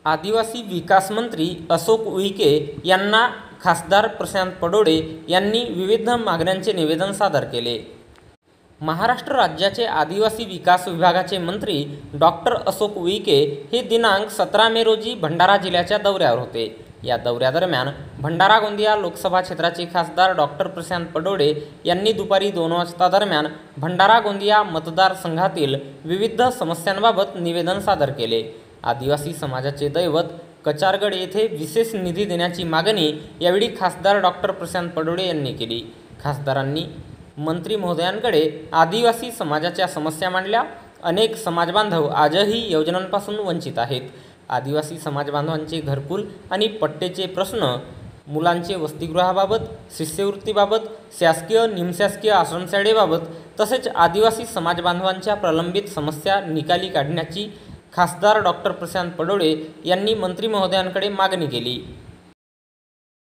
आदिवासी विकास मंत्री अशोक उईके यांना खासदार प्रशांत पडोळे यांनी विविध मागण्यांचे निवेदन सादर केले। महाराष्ट्र राज्याचे आदिवासी विकास विभागाचे मंत्री डॉक्टर अशोक उईके हे दिनांक 17 मे रोजी भंडारा जिल्ह्याच्या दौऱ्यावर होते। या दौऱ्यादरम्यान भंडारा गोंदिया लोकसभा क्षेत्राचे खासदार डॉक्टर प्रशांत पडोळे यांनी दुपारी 2 वाजता दरम्यान भंडारा गोंदिया मतदारसंघातील विविध समस्यांबाबत निवेदन सादर केले। आदिवासी समाजाचे दैवत कचारगड येथे विशेष निधी देण्याची मागणी यावेळी खासदार डॉक्टर प्रशांत पडोळे यांनी केली। खासदारांनी मंत्री महोदयांकडे आदिवासी समाजाच्या समस्या मांडल्या। अनेक समाजबांधव आजही योजनांपासून वंचित आहेत। आदिवासी समाजबांधवांचे घरकुल आणि पट्टेचे प्रश्न, मुलांचे वसतिगृहाबाबत, शिष्यवृत्तीबाबत, शासकीय निमशासकीय आश्रमशाळेबाबत तसेच आदिवासी समाजबांधवांच्या प्रलंबित समस्या निकाली काढण्याची खासदार डॉक्टर प्रशांत पडोळे यांनी मंत्री महोदयांकडे मागणी केली।